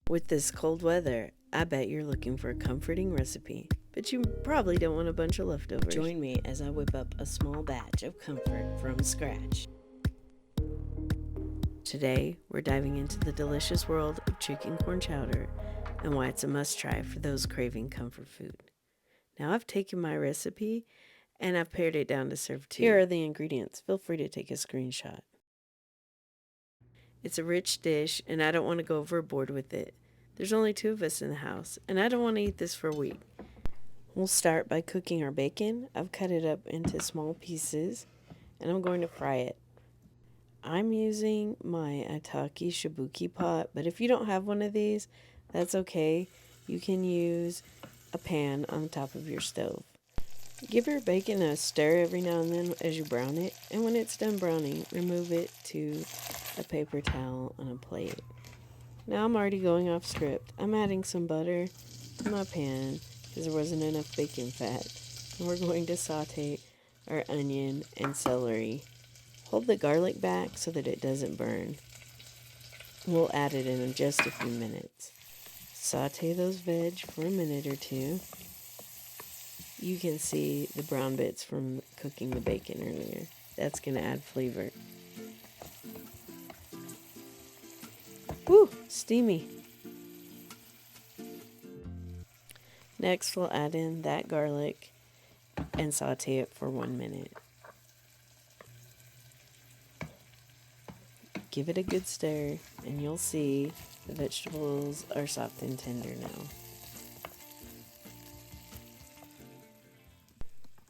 With this cold weather, I bet you're looking for a comforting recipe, but you probably don't want a bunch of leftovers. Join me as I whip up a small batch of comfort from scratch. Today, we're diving into the delicious world of chicken corn chowder and why it's a must-try for those craving comfort food. Now, I've taken my recipe and I've pared it down to serve two. Here are the ingredients. Feel free to take a screenshot. It's a rich dish, and I don't want to go overboard with it. There's only 2 of us in the house, and I don't want to eat this for a week. We'll start by cooking our bacon. I've cut it up into small pieces, and I'm going to fry it. I'm using my iTaki shibuki pot, but if you don't have one of these, that's okay. You can use a pan on the top of your stove. Give your bacon a stir every now and then as you brown it, and when it's done browning, remove it to a paper towel on a plate. Now I'm already going off script. I'm adding some butter to my pan because there wasn't enough bacon fat, and we're going to saute our onion and celery. Hold the garlic back so that it doesn't burn. We'll add it in just a few minutes. Saute those veg for a minute or two. You can see the brown bits from cooking the bacon earlier. That's going to add flavor. Woo! Steamy. Next, we'll add in that garlic and saute it for 1 minute. Give it a good stir, and you'll see the vegetables are soft and tender now.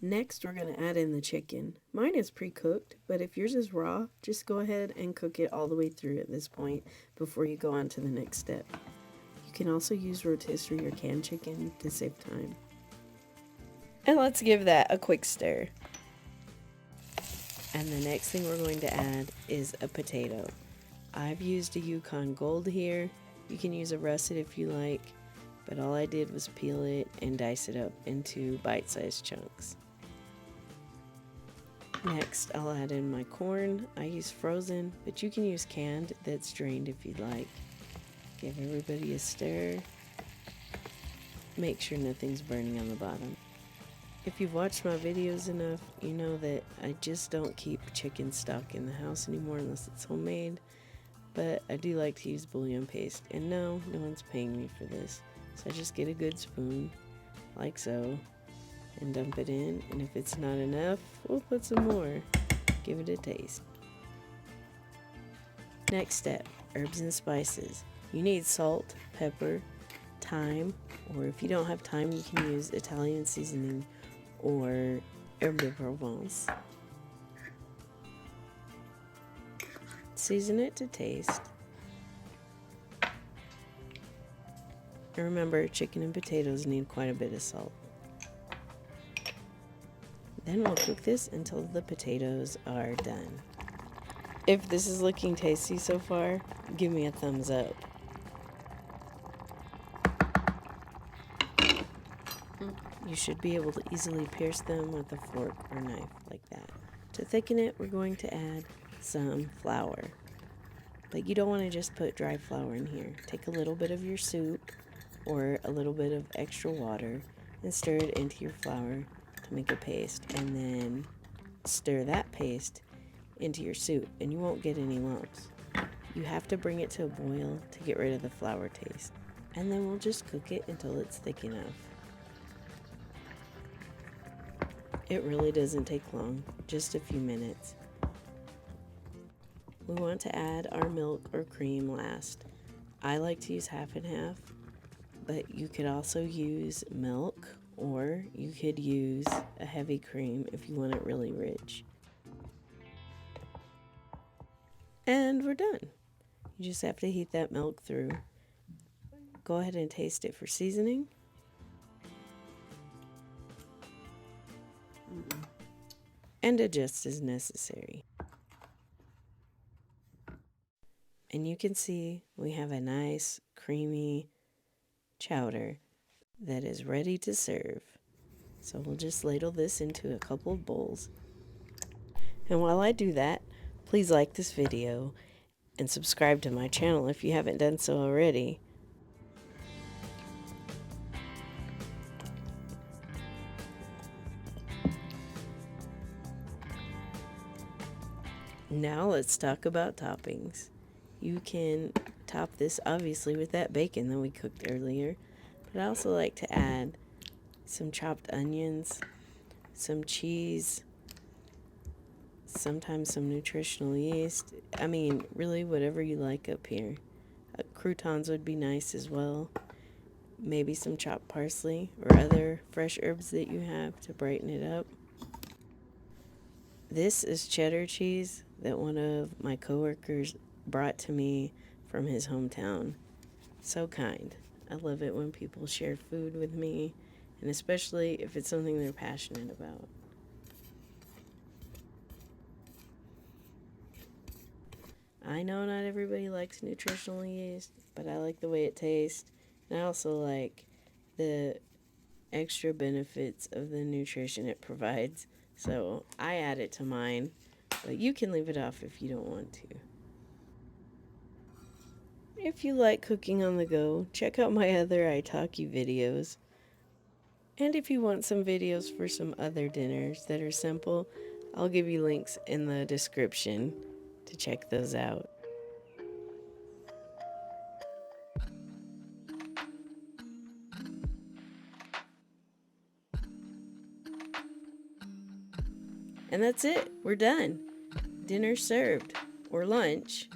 Next, we're going to add in the chicken. Mine is pre-cooked, but if yours is raw, just go ahead and cook it all the way through at this point before you go on to the next step. You can also use rotisserie or canned chicken to save time. And let's give that a quick stir. And the next thing we're going to add is a potato. I've used a Yukon Gold here. You can use a russet if you like, but all I did was peel it and dice it up into bite-sized chunks. Next, I'll add in my corn. I use frozen, but you can use canned that's drained if you'd like. Give everybody a stir. Make sure nothing's burning on the bottom. If you've watched my videos enough, you know that I just don't keep chicken stock in the house anymore unless it's homemade. But I do like to use bouillon paste, and no one's paying me for this. So I just get a good spoon, like so, and dump it in, and if it's not enough, we'll put some more. Give it a taste. Next step, herbs and spices. You need salt, pepper, thyme, or if you don't have thyme, you can use Italian seasoning or herbe de Provence. Season it to taste. And remember, chicken and potatoes need quite a bit of salt. Then we'll cook this until the potatoes are done. If this is looking tasty so far, give me a thumbs up. You should be able to easily pierce them with a fork or knife like that. To thicken it, we're going to add some flour. But you don't want to just put dry flour in here. Take a little bit of your soup or a little bit of extra water and stir it into your flour to make a paste, and then stir that paste into your soup, and you won't get any lumps. You have to bring it to a boil to get rid of the flour taste, and then we'll just cook it until it's thick enough. It really doesn't take long, just a few minutes. We want to add our milk or cream last. I like to use half and half, but you could also use milk, or you could use a heavy cream if you want it really rich. And we're done. You just have to heat that milk through. Go ahead and taste it for seasoning. And adjust as necessary. And you can see we have a nice creamy chowder that is ready to serve. So we'll just ladle this into a couple of bowls. And while I do that, please like this video and subscribe to my channel if you haven't done so already. Now let's talk about toppings. You can top this obviously with that bacon that we cooked earlier, but I also like to add some chopped onions, some cheese, sometimes some nutritional yeast. I mean, really, whatever you like up here. Croutons would be nice as well. Maybe some chopped parsley or other fresh herbs that you have to brighten it up. This is cheddar cheese that one of my coworkers brought to me from his hometown. So kind. I love it when people share food with me, and especially if it's something they're passionate about. I know not everybody likes nutritional yeast, but I like the way it tastes. And I also like the extra benefits of the nutrition it provides. So I add it to mine, but you can leave it off if you don't want to. If you like cooking on the go, check out my other iTaki videos. And if you want some videos for some other dinners that are simple, I'll give you links in the description to check those out. And that's it. We're done. Dinner served. Or lunch.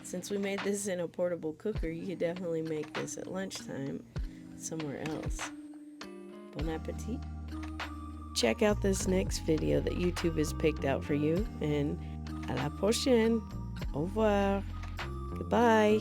Since we made this in a portable cooker, you could definitely make this at lunchtime somewhere else. Bon appetit. Check out this next video that YouTube has picked out for you. And à la prochaine. Au revoir. Goodbye.